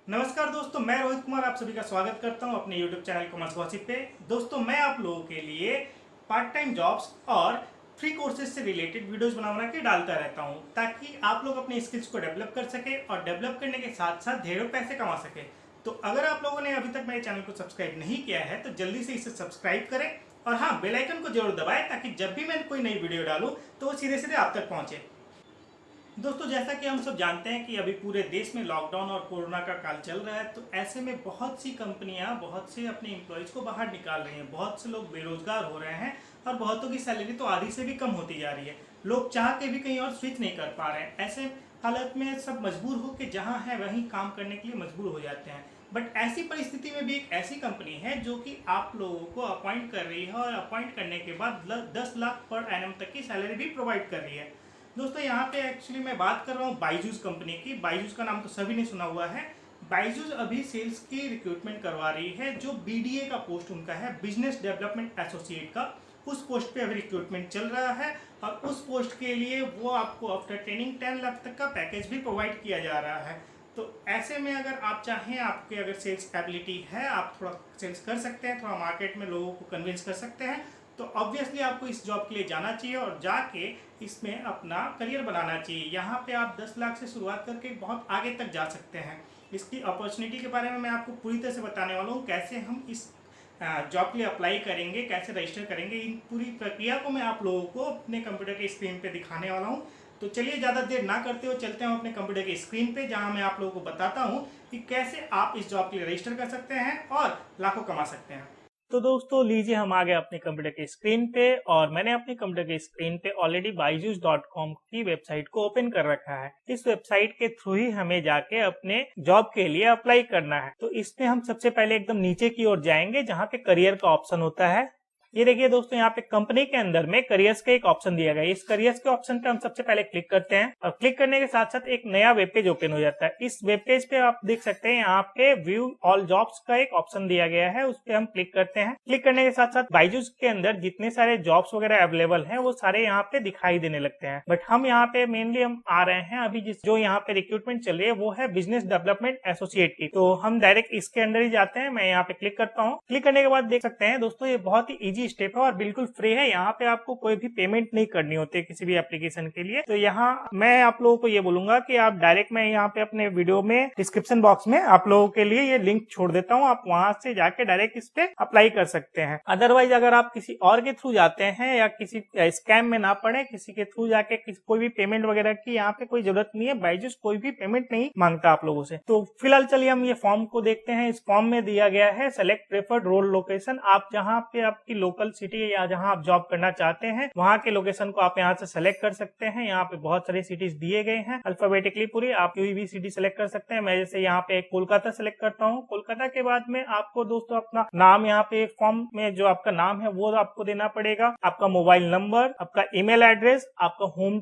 नमस्कार दोस्तों, मैं रोहित कुमार आप सभी का स्वागत करता हूं अपने YouTube चैनल कॉमर्स गॉसिप पे। दोस्तों, मैं आप लोगों के लिए पार्ट टाइम जॉब्स और फ्री कोर्सेज से रिलेटेड वीडियोस बना के डालता रहता हूं ताकि आप लोग अपने स्किल्स को डेवलप कर सके और डेवलप करने के साथ साथ ढेरों पैसे कमा सके। तो अगर आप लोगों ने अभी तक मेरे चैनल को सब्सक्राइब नहीं किया है तो जल्दी से इसे सब्सक्राइब करें और हाँ, बेल आइकन को जरूर दबाएं ताकि जब भी मैं कोई नई वीडियो डालूँ तो वो सीधे सीधे आप तक पहुँचे। दोस्तों, जैसा कि हम सब जानते हैं कि अभी पूरे देश में लॉकडाउन और कोरोना का काल चल रहा है, तो ऐसे में बहुत सी कंपनियां बहुत से अपने एम्प्लॉयज़ को बाहर निकाल रही हैं। बहुत से लोग बेरोजगार हो रहे हैं और बहुतों की सैलरी तो आधी से भी कम होती जा रही है। लोग चाह के भी कहीं और स्विच नहीं कर पा रहे हैं। ऐसे हालत में सब मजबूर हो के जहाँ है वहीं काम करने के लिए मजबूर हो जाते हैं। बट ऐसी परिस्थिति में भी एक ऐसी कंपनी है जो कि आप लोगों को अपॉइंट कर रही है और अपॉइंट करने के बाद 10 लाख पर एनम तक की सैलरी भी प्रोवाइड कर रही है। दोस्तों, यहाँ पे एक्चुअली मैं बात कर रहा हूँ बायजूस कंपनी की। बायजूस का नाम तो सभी ने सुना हुआ है। बायजूस अभी सेल्स की रिक्रूटमेंट करवा रही है। जो बीडीए का पोस्ट उनका है, बिजनेस डेवलपमेंट एसोसिएट का, उस पोस्ट पे अभी रिक्रूटमेंट चल रहा है और उस पोस्ट के लिए वो आपको आफ्टर ट्रेनिंग 10 लाख तक का पैकेज भी प्रोवाइड किया जा रहा है। तो ऐसे में अगर आप चाहें, आपके अगर सेल्स एबिलिटी है, आप थोड़ा सेल्स कर सकते हैं, थोड़ा मार्केट में लोगों को कन्विंस कर सकते हैं, तो ऑब्वियसली आपको इस जॉब के लिए जाना चाहिए और जाके इसमें अपना करियर बनाना चाहिए। यहाँ पे आप 10 लाख से शुरुआत करके बहुत आगे तक जा सकते हैं। इसकी अपॉर्चुनिटी के बारे में मैं आपको पूरी तरह से बताने वाला हूँ, कैसे हम इस जॉब के लिए अप्लाई करेंगे, कैसे रजिस्टर करेंगे। इन पूरी प्रक्रिया को मैं आप लोगों को अपने कंप्यूटर के स्क्रीन पे दिखाने वाला हूँ। तो चलिए ज़्यादा देर ना करते हुए चलते हैं अपने कंप्यूटर की स्क्रीन पे, जहाँ मैं आप लोगों को बताता हूँ कि कैसे आप इस जॉब के लिए रजिस्टर कर सकते हैं और लाखों कमा सकते हैं। तो दोस्तों, लीजिए हम आ गए अपने कंप्यूटर की स्क्रीन पे और मैंने अपने कंप्यूटर की स्क्रीन पे ऑलरेडी byju's.com की वेबसाइट को ओपन कर रखा है। इस वेबसाइट के थ्रू ही हमें जाके अपने जॉब के लिए अप्लाई करना है। तो इसमें हम सबसे पहले एकदम नीचे की ओर जाएंगे जहाँ पे करियर का ऑप्शन होता है। ये देखिए दोस्तों, यहाँ पे कंपनी के अंदर में करियर्स का एक ऑप्शन दिया गया है। इस करियर्स के ऑप्शन पे हम सबसे पहले क्लिक करते हैं और क्लिक करने के साथ साथ एक नया वेब पेज ओपन हो जाता है। इस वेब पेज पे आप देख सकते हैं यहाँ पे व्यू ऑल जॉब्स का एक ऑप्शन दिया गया है, उस पे हम क्लिक करते हैं। क्लिक करने के साथ साथ बायजूस के अंदर जितने सारे जॉब्स वगैरह अवेलेबल हैं वो सारे यहाँ पे दिखाई देने लगते हैं। बट हम यहाँ पे मेनली हम आ रहे हैं अभी जो यहाँ पे रिक्रूटमेंट चल रही है वो है बिजनेस डेवलपमेंट एसोसिएट की। तो हम डायरेक्ट इसके अंदर ही जाते हैं। मैं यहाँ पे क्लिक करता हूँ। क्लिक करने के बाद देख सकते हैं दोस्तों, ये बहुत ही ईजी स्टेप है और बिल्कुल फ्री है। यहाँ पे आपको कोई भी पेमेंट नहीं करनी होती है किसी भी एप्लीकेशन के लिए। तो यहाँ मैं आप लोगों को ये बोलूंगा कि आप डायरेक्ट, मैं यहाँ पे अपने वीडियो में डिस्क्रिप्शन बॉक्स में आप लोगों के लिए ये लिंक छोड़ देता हूँ, आप वहां से जाके डायरेक्ट इस पे अप्लाई कर सकते हैं। अदरवाइज अगर आप किसी और के थ्रू जाते हैं या किसी स्कैम में ना पड़े, किसी के थ्रू जाके कोई भी पेमेंट वगैरह की यहाँ पे कोई जरूरत नहीं है। बायजूस कोई भी पेमेंट नहीं मांगता आप लोगों से। तो फिलहाल चलिए हम ये फॉर्म को देखते हैं। इस फॉर्म में दिया गया है सेलेक्ट प्रेफर्ड रोल लोकेशन। आप जहाँ पे आपकी लोकल सिटी या जहाँ आप जॉब करना चाहते हैं वहां के लोकेशन को आप यहाँ से सेलेक्ट कर सकते हैं। यहाँ पे बहुत सारी सिटीज दिए गए हैं अल्फाबेटिकली पूरी, आप कोई भी सिटी सेलेक्ट कर सकते हैं। मैं जैसे यहाँ पे कोलकाता सेलेक्ट करता हूँ। कोलकाता के बाद में आपको दोस्तों अपना नाम, यहाँ पे फॉर्म में जो आपका नाम है वो आपको देना पड़ेगा, आपका मोबाइल नंबर, आपका ईमेल एड्रेस, आपका होम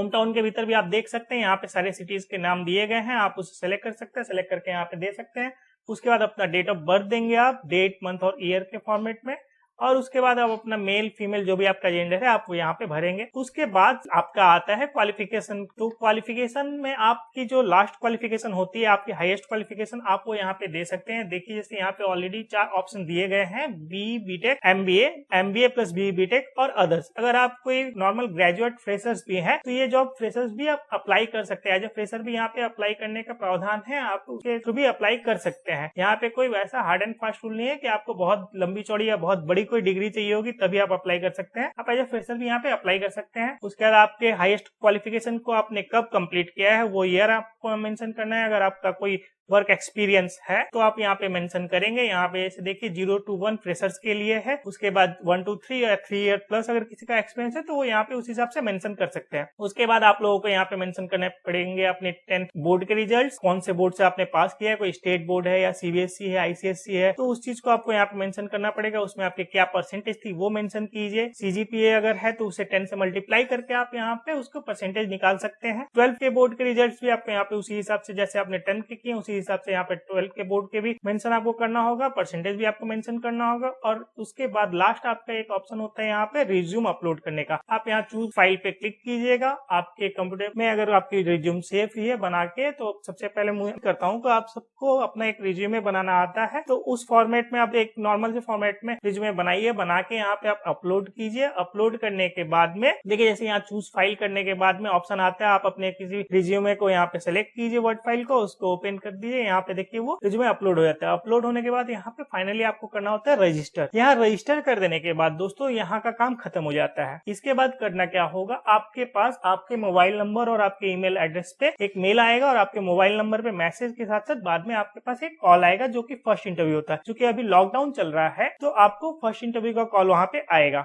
टाउन के भीतर भी आप देख सकते हैं यहाँ पे सारे सिटीज के नाम दिए गए हैं, आप उसे सेलेक्ट कर सकते हैं, सेलेक्ट करके यहाँ पे दे सकते हैं। उसके बाद अपना डेट ऑफ बर्थ देंगे आप, डेट, मंथ और ईयर के फॉर्मेट में, और उसके बाद आप अपना मेल फीमेल जो भी आपका जेंडर है आप वो यहाँ पे भरेंगे। उसके बाद आपका आता है क्वालिफिकेशन। तो क्वालिफिकेशन में आपकी जो लास्ट क्वालिफिकेशन होती है, आपकी हाईएस्ट क्वालिफिकेशन, आप वो यहाँ पे दे सकते हैं। देखिए जैसे यहाँ पे ऑलरेडी 4 ऑप्शन दिए गए हैं, B BTech, MBA plus B BTech और अदर्स। अगर आप कोई नॉर्मल ग्रेजुएट फ्रेशर्स भी है तो ये जॉब फ्रेशर्स भी आप अप्लाई कर सकते हैं। एज ए फ्रेशर भी यहाँ पे अप्लाई करने का प्रावधान है, आप उसके थ्रू भी अप्लाई कर सकते हैं। यहाँ पे कोई वैसा हार्ड एंड फास्ट रूल नहीं है कि आपको बहुत लंबी चौड़ी या बहुत बड़ी कोई डिग्री चाहिए होगी तभी आप अप्लाई कर सकते हैं। आप एज ए फ्रेशर भी यहाँ पे अप्लाई कर सकते हैं। उसके बाद आपके हाईएस्ट क्वालिफिकेशन को आपने कब कंप्लीट किया है वो ईयर आपको मेंशन करना है। अगर आपका कोई वर्क एक्सपीरियंस है तो आप यहाँ पे मेंशन करेंगे। यहाँ पे ऐसे देखिए 0 to 1 फ्रेशर्स के लिए है। उसके बाद 1 to 3 या 3 ईयर प्लस अगर किसी का एक्सपीरियंस है तो वो यहाँ पे उस हिसाब से मेंशन कर सकते हैं। उसके बाद आप लोगों को यहाँ पे मेंशन करने पड़ेंगे अपने 10th बोर्ड के रिजल्ट, कौन से बोर्ड से आपने पास किया है, कोई स्टेट बोर्ड है या सीबीएसई है, आईसीएसई है, तो उस चीज को आपको यहाँ पे मेंशन करना पड़ेगा। उसमें आपके क्या क्या परसेंटेज थी वो मेंशन कीजिए। सीजीपीए अगर है तो उसे 10 से मल्टीप्लाई करके आप यहाँ पे उसको परसेंटेज निकाल सकते हैं। 12 के बोर्ड के रिजल्ट्स भी आपको यहाँ पे उसी हिसाब से जैसे आपने 10 के किए उसी हिसाब से यहाँ पे 12 के बोर्ड के भी मेंशन आपको करना होगा, परसेंटेज भी आपको मेंशन करना होगा। और उसके बाद लास्ट आपका एक ऑप्शन होता है यहाँ पे रिज्यूम अपलोड करने का। आप यहाँ चूज फाइल पे क्लिक कीजिएगा। आपके कंप्यूटर में अगर आपकी रिज्यूम सेव ही है बना के, तो सबसे पहले मैं करता हूँ कि आप सबको अपना एक रिज्यूमे बनाना आता है, तो उस फॉर्मेट में आप एक नॉर्मल से फॉर्मेट में रिज्यूमे बनाइए। बना के यहाँ पे आप अपलोड कीजिए। अपलोड करने के बाद में देखिए जैसे यहाँ चूज फाइल करने के बाद में ऑप्शन आता है, आप अपने किसी रिज्यूमे को यहाँ पे सेलेक्ट कीजिए, वर्ड फाइल को, उसको ओपन कर दीजिए। यहाँ पे देखिए वो रिज्यूमे अपलोड हो जाता है। अपलोड होने के बाद यहाँ पे फाइनली आपको करना होता है रजिस्टर। यहाँ रजिस्टर कर देने के बाद दोस्तों यहाँ का काम खत्म हो जाता है। इसके बाद करना क्या होगा, आपके पास आपके मोबाइल नंबर और आपके ईमेल एड्रेस पे एक मेल आएगा और आपके मोबाइल नंबर पे मैसेज के साथ साथ बाद में आपके पास एक कॉल आएगा जो कि फर्स्ट इंटरव्यू होता है। क्योंकि अभी लॉकडाउन चल रहा है तो आपको फर्स्ट इंटरव्यू का कॉल वहां पे आएगा।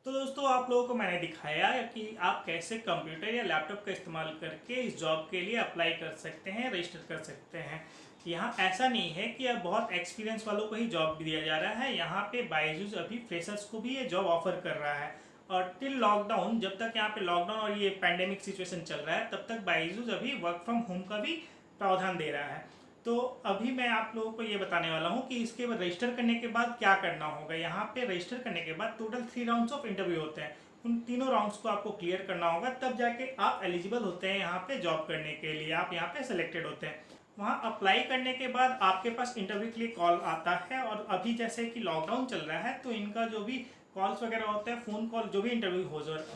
तो दोस्तों आप लोगों को मैंने दिखाया कि आप कैसे कंप्यूटर या लैपटॉप का इस्तेमाल करके इस जॉब के लिए अप्लाई कर सकते हैं, रजिस्टर कर सकते हैं। यहाँ ऐसा नहीं है कि अब बहुत एक्सपीरियंस वालों को ही जॉब दिया जा रहा है। यहाँ पे बायजूस अभी फ्रेशर्स को भी ये जॉब ऑफर कर रहा है। और टिल लॉकडाउन, जब तक यहाँ पे लॉकडाउन और ये पैंडेमिक सिचुएशन चल रहा है, तब तक बायजूस अभी वर्क फ्रॉम होम का भी प्रावधान दे रहा है। तो अभी मैं आप लोगों को ये बताने वाला हूँ कि इसके बाद रजिस्टर करने के बाद क्या करना होगा। यहाँ पे रजिस्टर करने के बाद टोटल 3 राउंड्स ऑफ इंटरव्यू होते हैं। उन तीनों राउंड्स को आपको क्लियर करना होगा, तब जाके आप एलिजिबल होते हैं यहाँ पे जॉब करने के लिए। आप यहाँ पे सिलेक्टेड होते हैं। वहाँ अप्लाई करने के बाद आपके पास इंटरव्यू के लिए कॉल आता है। और अभी जैसे कि लॉकडाउन चल रहा है तो इनका जो भी कॉल्स वगैरह होते हैं, फ़ोन कॉल जो भी इंटरव्यू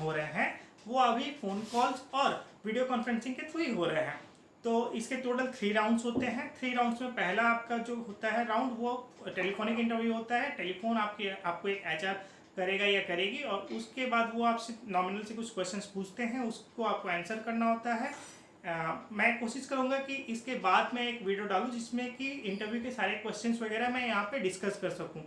हो रहे हैं, वो अभी फ़ोन कॉल्स और वीडियो कॉन्फ्रेंसिंग के थ्रू ही हो रहे हैं। तो इसके टोटल 3 राउंड्स होते हैं। 3 राउंड्स में पहला आपका जो होता है राउंड वो टेलीफोनिक इंटरव्यू होता है। टेलीफोन आपको एक एचआर करेगा या करेगी और उसके बाद वो आपसे नॉमिनल से कुछ क्वेश्चंस पूछते हैं, उसको आपको आंसर करना होता है। मैं कोशिश करूंगा कि इसके बाद मैं एक वीडियो डालूं जिसमें कि इंटरव्यू के सारे क्वेश्चंस वगैरह मैं यहाँ पे डिस्कस कर सकूं।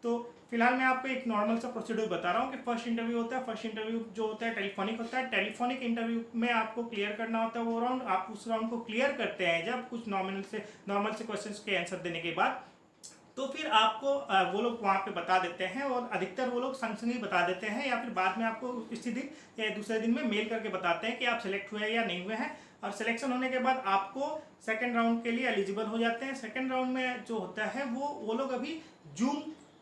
तो फिलहाल मैं आपको एक नॉर्मल सा प्रोसीड्यूर बता रहा हूँ कि फर्स्ट इंटरव्यू होता है। फर्स्ट इंटरव्यू जो होता है टेलीफोनिक होता है। टेलीफोनिक इंटरव्यू में आपको क्लियर करना होता है वो राउंड। आप उस राउंड को क्लियर करते हैं जब कुछ नॉर्मल से क्वेश्चंस के आंसर देने के बाद, तो फिर आपको वो लोग वहाँ पे बता देते हैं। और अधिकतर वो लोग संग संग ही बता देते हैं या फिर बाद में आपको इसी दिन या दूसरे दिन में मेल करके बताते हैं कि आप सिलेक्ट हुए या नहीं हुए हैं। और सिलेक्शन होने के बाद आपको सेकेंड राउंड के लिए एलिजिबल हो जाते हैं। सेकेंड राउंड में जो होता है वो लोग अभी जूम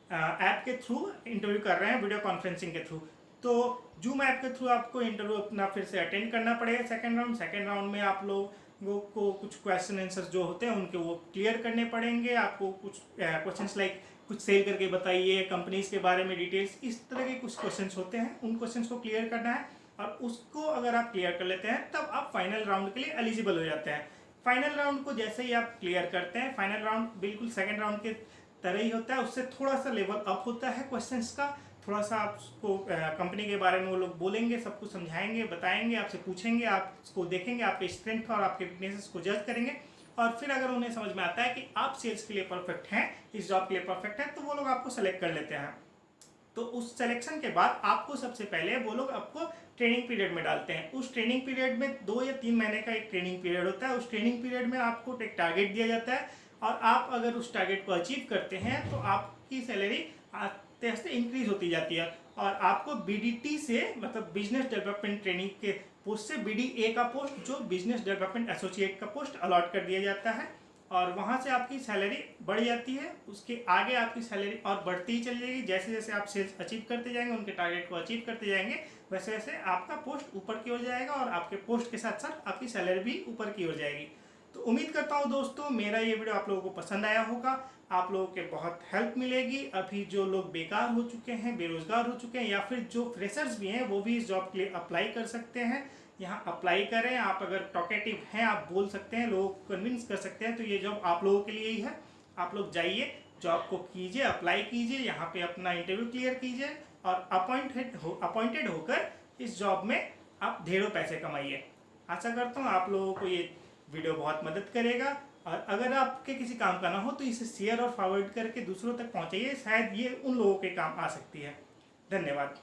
ऐप के थ्रू इंटरव्यू कर रहे हैं, वीडियो कॉन्फ्रेंसिंग के थ्रू। तो जूम ऐप के थ्रू आपको इंटरव्यू अपना फिर से अटेंड करना पड़ेगा। सेकेंड राउंड में आप लोगों को कुछ क्वेश्चन आंसर जो होते हैं उनके वो क्लियर करने पड़ेंगे। आपको कुछ क्वेश्चंस लाइक कुछ सेल करके बताइए, कंपनीज के बारे में डिटेल्स, इस तरह के कुछ क्वेश्चंस होते हैं। उन क्वेश्चंस को क्लियर करना है और उसको अगर आप क्लियर कर लेते हैं तब आप फाइनल राउंड के लिए एलिजिबल हो जाते हैं। फाइनल राउंड को जैसे ही आप क्लियर करते हैं, फाइनल राउंड बिल्कुल सेकेंड राउंड के तरह ही होता है। उससे थोड़ा सा लेवल अप होता है क्वेश्चंस का। थोड़ा सा आपको कंपनी के बारे में वो लोग बोलेंगे, सब कुछ समझाएंगे, बताएंगे, आपसे पूछेंगे, आप उसको देखेंगे, आपके स्ट्रेंथ और आपके वीकनेसेस को जज करेंगे। और फिर अगर उन्हें समझ में आता है कि आप सेल्स के लिए परफेक्ट हैं, इस जॉब के लिए परफेक्ट हैं, तो वो लोग आपको सेलेक्ट कर लेते हैं। तो उस सिलेक्शन के बाद आपको सबसे पहले वो लोग आपको ट्रेनिंग पीरियड में डालते हैं। उस ट्रेनिंग पीरियड में 2 या 3 महीने का एक ट्रेनिंग पीरियड होता है। उस ट्रेनिंग पीरियड में आपको एक टारगेट दिया जाता है और आप अगर उस टारगेट को अचीव करते हैं तो आपकी सैलरी आस्ते आस्ते इंक्रीज होती जाती है। और आपको BDT से मतलब बिजनेस डेवलपमेंट ट्रेनिंग के पोस्ट से BDA का पोस्ट, जो बिजनेस डेवलपमेंट एसोसिएट का पोस्ट अलॉट कर दिया जाता है। और वहाँ से आपकी सैलरी बढ़ जाती है। उसके आगे आपकी सैलरी और बढ़ती ही चली जाएगी। जैसे जैसे आप सेल्स अचीव करते जाएंगे, उनके टारगेट को अचीव करते जाएंगे, वैसे वैसे आपका पोस्ट ऊपर की ओर जाएगा और आपके पोस्ट के साथ साथ आपकी सैलरी भी ऊपर की ओर जाएगी। तो उम्मीद करता हूँ दोस्तों मेरा ये वीडियो आप लोगों को पसंद आया होगा। आप लोगों के बहुत हेल्प मिलेगी। अभी जो लोग बेकार हो चुके हैं, बेरोजगार हो चुके हैं, या फिर जो फ्रेशर्स भी हैं, वो भी इस जॉब के लिए अप्लाई कर सकते हैं। यहाँ अप्लाई करें। आप अगर टॉकेटिव हैं, आप बोल सकते हैं, लोगों को कन्विंस कर सकते हैं, तो ये जॉब आप लोगों के लिए ही है। आप लोग जाइए, जॉब को कीजिए, अप्लाई कीजिए, यहाँ पे अपना इंटरव्यू क्लियर कीजिए और अपॉइंटेड होकर इस जॉब में आप ढेरों पैसे कमाइए। आशा करता हूँ आप लोगों को ये वीडियो बहुत मदद करेगा। और अगर आपके किसी काम का ना हो तो इसे शेयर और फॉरवर्ड करके दूसरों तक पहुँचाइए। शायद ये उन लोगों के काम आ सकती है। धन्यवाद।